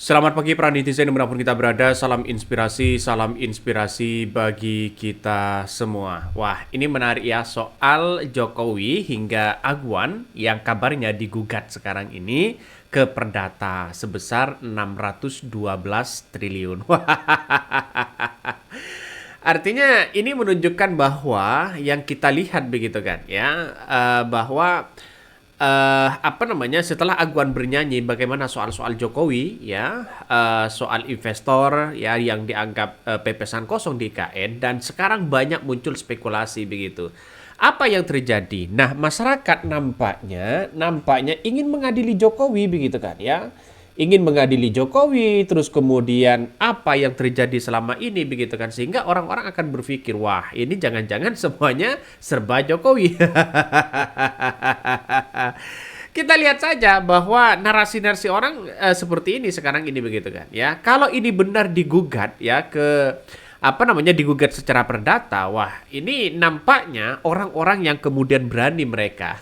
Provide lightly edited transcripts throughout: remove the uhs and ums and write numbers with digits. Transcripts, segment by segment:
Selamat pagi para netizen dimanapun kita berada, salam inspirasi bagi kita semua. Wah, ini menarik ya soal Jokowi hingga Agwan yang kabarnya digugat sekarang ini ke Perdata sebesar 612 triliun. Wah, artinya ini menunjukkan bahwa yang kita lihat begitu kan ya, bahwa apa namanya setelah Agwan bernyanyi bagaimana soal-soal Jokowi ya, soal investor ya yang dianggap pepesan kosong di IKN, dan sekarang banyak muncul spekulasi begitu. Apa yang terjadi? Nah, masyarakat nampaknya ingin mengadili Jokowi begitu kan ya. Ingin mengadili Jokowi, terus kemudian apa yang terjadi selama ini begitu kan, sehingga orang-orang akan berpikir, wah ini jangan-jangan semuanya serba Jokowi. Kita lihat saja bahwa narasi-narasi orang seperti ini sekarang ini begitu kan ya. Kalau ini benar digugat ya ke apa namanya digugat secara perdata, wah ini nampaknya orang-orang yang kemudian berani mereka.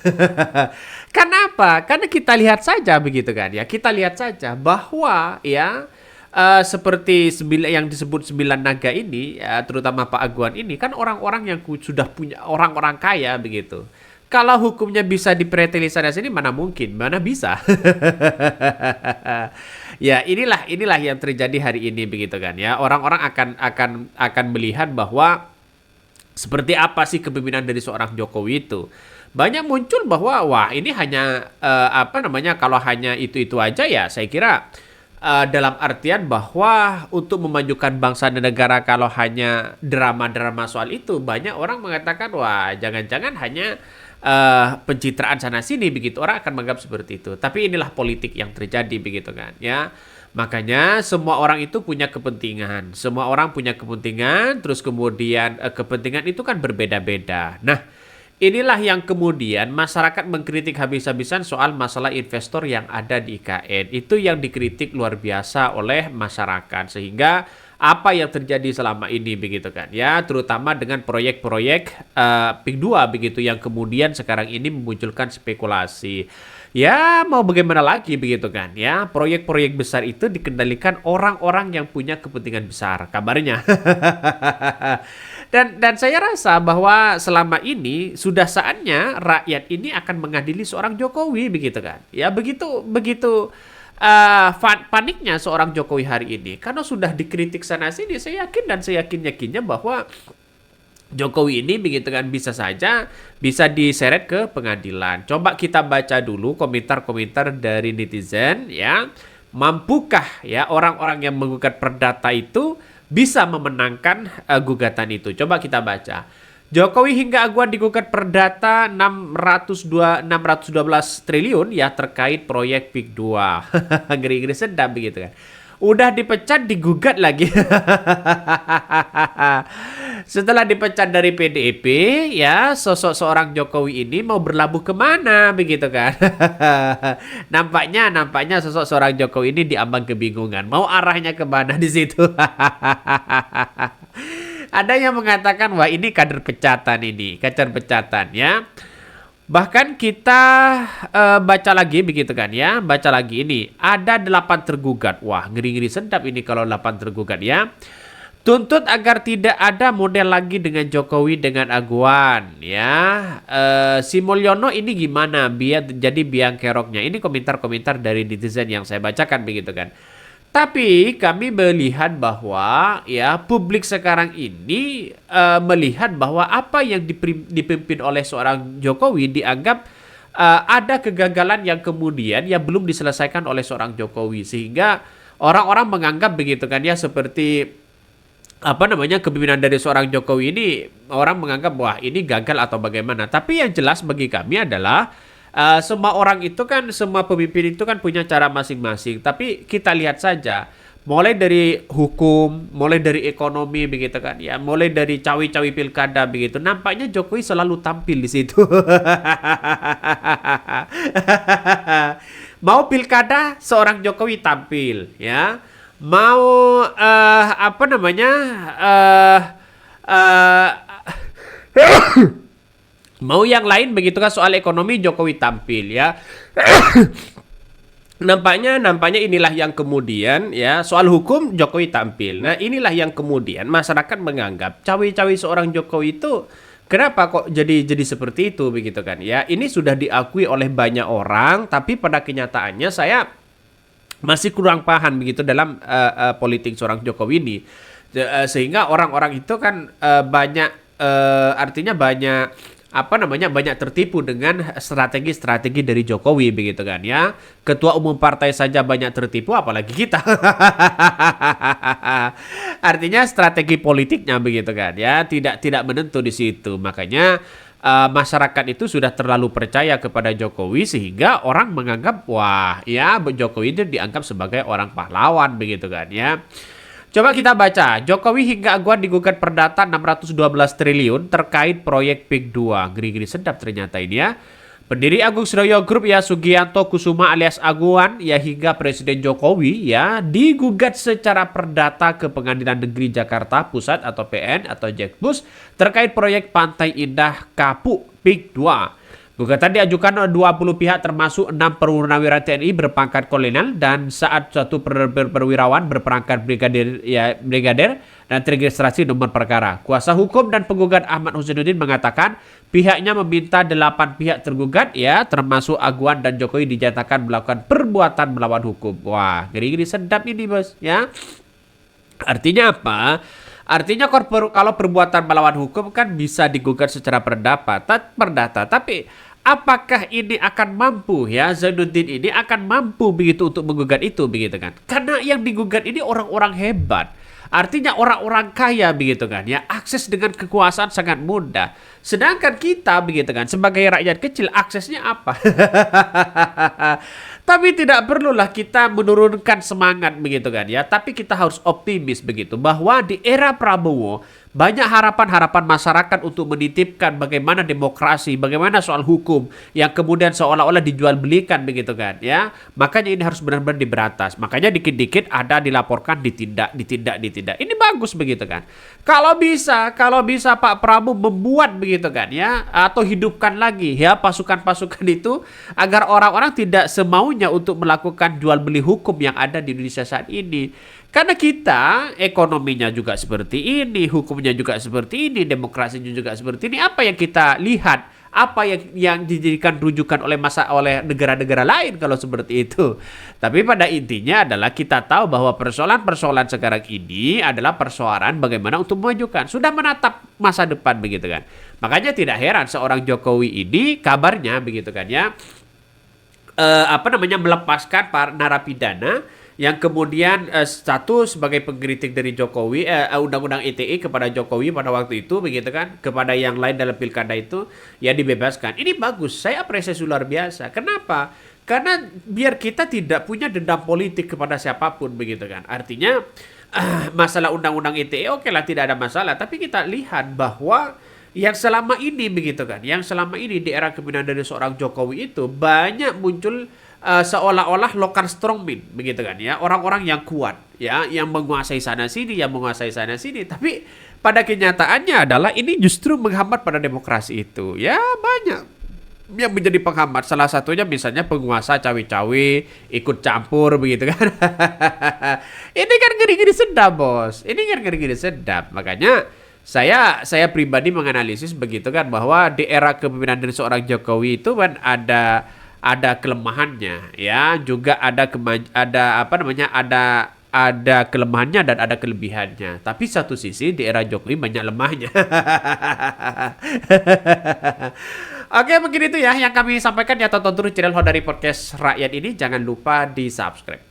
Kenapa? Karena kita lihat saja begitu kan ya. Kita lihat saja bahwa ya seperti yang disebut sembilan naga ini, ya, terutama Pak Aguan ini kan orang-orang yang sudah punya, orang-orang kaya begitu. Kalau hukumnya bisa dipreteli sana sini, mana mungkin, mana bisa. Ya, inilah yang terjadi hari ini begitu kan ya. Orang-orang akan melihat bahwa seperti apa sih kepemimpinan dari seorang Jokowi itu. Banyak muncul bahwa wah ini hanya apa namanya, kalau hanya itu aja ya saya kira dalam artian bahwa untuk memajukan bangsa dan negara, kalau hanya drama-drama soal itu, banyak orang mengatakan wah jangan-jangan hanya pencitraan sana sini begitu, orang akan menganggap seperti itu. Tapi inilah politik yang terjadi begitu kan ya. Makanya semua orang itu punya kepentingan, semua orang punya kepentingan, terus kemudian kepentingan itu kan berbeda-beda. Nah, inilah yang kemudian masyarakat mengkritik habis-habisan soal masalah investor yang ada di IKN. Itu yang dikritik luar biasa oleh masyarakat, sehingga apa yang terjadi selama ini begitu kan ya, terutama dengan proyek-proyek PIK 2 begitu yang kemudian sekarang ini memunculkan spekulasi. Ya, mau bagaimana lagi begitu kan ya, proyek-proyek besar itu dikendalikan orang-orang yang punya kepentingan besar kabarnya. Dan saya rasa bahwa selama ini sudah saatnya rakyat ini akan mengadili seorang Jokowi begitu kan. Ya begitu begitu paniknya seorang Jokowi hari ini karena sudah dikritik sana sini. Saya yakin dan saya yakinnya bahwa Jokowi ini begitu kan bisa saja bisa diseret ke pengadilan. Coba kita baca dulu komentar-komentar dari netizen ya. Mampukah ya orang-orang yang menggugat perdata itu bisa memenangkan gugatan itu? Coba kita baca. Jokowi hingga Agwan digugat perdata 612 triliun ya terkait proyek PIK 2. Ngeri-ngeri sedap begitu kan. Udah dipecat digugat lagi. Setelah dipecat dari PDIP ya, sosok seorang Jokowi ini mau berlabuh kemana begitu kan. nampaknya sosok seorang Jokowi ini diambang kebingungan mau arahnya kemana di situ. Ada yang mengatakan wah ini kader pecatan, ini kader pecatan ya. Bahkan kita baca lagi begitu kan ya, baca lagi ini ada 8 tergugat. Wah ngeri-ngeri sedap ini kalau 8 tergugat ya. Tuntut agar tidak ada model lagi dengan Jokowi dengan Agwan ya. Si Mulyono ini gimana biar jadi biang keroknya. Ini komentar-komentar dari netizen yang saya bacakan begitu kan. Tapi kami melihat bahwa ya publik sekarang ini melihat bahwa apa yang dipimpin oleh seorang Jokowi dianggap ada kegagalan yang kemudian ya belum diselesaikan oleh seorang Jokowi, sehingga orang-orang menganggap begitu kan ya, seperti apa namanya kepemimpinan dari seorang Jokowi ini orang menganggap wah ini gagal atau bagaimana. Tapi yang jelas bagi kami adalah semua orang itu kan, semua pemimpin itu kan punya cara masing-masing. Tapi kita lihat saja, mulai dari hukum, mulai dari ekonomi begitu kan ya, mulai dari cawi-cawi pilkada begitu. Nampaknya Jokowi selalu tampil di situ. Mau pilkada seorang Jokowi tampil ya. Mau apa namanya eh mau yang lain begitu kan, soal ekonomi Jokowi tampil ya. Nampaknya inilah yang kemudian ya soal hukum Jokowi tampil. Nah, inilah yang kemudian masyarakat menganggap cawe-cawe seorang Jokowi itu kenapa kok jadi seperti itu begitu kan ya. Ini sudah diakui oleh banyak orang, tapi pada kenyataannya saya masih kurang paham begitu dalam politik seorang Jokowi ini. Sehingga orang-orang itu kan artinya banyak tertipu dengan strategi-strategi dari Jokowi begitu kan ya. Ketua umum partai saja banyak tertipu apalagi kita. Artinya strategi politiknya begitu kan ya, tidak menentu di situ. Makanya masyarakat itu sudah terlalu percaya kepada Jokowi sehingga orang menganggap wah ya Jokowi itu dianggap sebagai orang pahlawan begitu kan ya. Coba kita baca, Jokowi hingga Aguan digugat perdata 612 triliun terkait proyek PIK 2. Ngeri-ngeri sedap ternyata ini ya. Pendiri Agung Sedayo Group ya Sugianto Kusuma alias Aguan ya hingga Presiden Jokowi ya digugat secara perdata ke Pengadilan Negeri Jakarta Pusat atau PN atau Jakpus terkait proyek Pantai Indah Kapuk PIK 2. Gugatan diajukan 20 pihak termasuk 6 purnawirawan TNI berpangkat kolonel dan saat satu perwirawan berpangkat brigadir dan teregistrasi nomor perkara. Kuasa hukum dan penggugat Ahmad Husainuddin mengatakan pihaknya meminta 8 pihak tergugat ya termasuk Aguan dan Jokowi dinyatakan melakukan perbuatan melawan hukum. Wah, ngeri-ngeri sedap ini bos ya. Artinya apa? Artinya kalau perbuatan melawan hukum kan bisa digugat secara perdata, tapi apakah ini akan mampu ya Zainuddin ini akan mampu begitu untuk menggugat itu begitu kan? Karena yang digugat ini orang-orang hebat. Artinya orang-orang kaya begitu kan ya, akses dengan kekuasaan sangat mudah. Sedangkan kita begitu kan sebagai rakyat kecil aksesnya apa? Tapi tidak perlulah kita menurunkan semangat begitu kan ya, tapi kita harus optimis begitu bahwa di era Prabowo banyak harapan-harapan masyarakat untuk menitipkan bagaimana demokrasi, bagaimana soal hukum yang kemudian seolah-olah dijual belikan begitu kan ya. Makanya ini harus benar-benar diberantas. Makanya dikit-dikit ada dilaporkan ditindak. Ini bagus begitu kan. Kalau bisa Pak Prabowo membuat begitu kan ya atau hidupkan lagi ya pasukan-pasukan itu agar orang-orang tidak semaunya untuk melakukan jual beli hukum yang ada di Indonesia saat ini. Karena kita ekonominya juga seperti ini, hukumnya juga seperti ini, demokrasinya juga seperti ini. Apa yang kita lihat, apa yang dijadikan rujukan oleh negara-negara lain kalau seperti itu. Tapi pada intinya adalah kita tahu bahwa persoalan-persoalan sekarang ini adalah persoalan bagaimana untuk memajukan, sudah menatap masa depan begitu kan. Makanya tidak heran seorang Jokowi ini kabarnya begitu kan ya, melepaskan para narapidana yang kemudian status sebagai pengkritik dari Jokowi, undang-undang ITE kepada Jokowi pada waktu itu begitu kan, kepada yang lain dalam pilkada itu ya dibebaskan. Ini bagus, saya apresiasi luar biasa. Kenapa? Karena biar kita tidak punya dendam politik kepada siapapun begitu kan. Artinya masalah undang-undang ITE oke lah tidak ada masalah, tapi kita lihat bahwa yang selama ini begitu kan, yang selama ini di era kepemimpinan dari seorang Jokowi itu banyak muncul seolah-olah lokal strongman begitu kan ya, orang-orang yang kuat ya, yang menguasai sana sini, tapi pada kenyataannya adalah ini justru menghambat pada demokrasi itu ya. Banyak yang menjadi penghambat, salah satunya misalnya penguasa cawe-cawe ikut campur begitu kan. Ini kan ngeri-ngeri sedap bos, ini kan ngeri-ngeri sedap. Makanya saya pribadi menganalisis begitu kan bahwa di era kepemimpinan dari seorang Jokowi itu kan ada kelemahannya ya, juga ada kelemahannya dan ada kelebihannya. Tapi satu sisi di era Jokowi banyak lemahnya. Oke, mungkin itu ya yang kami sampaikan ya. Tonton terus channel Hodari Podcast Rakyat ini, jangan lupa di subscribe.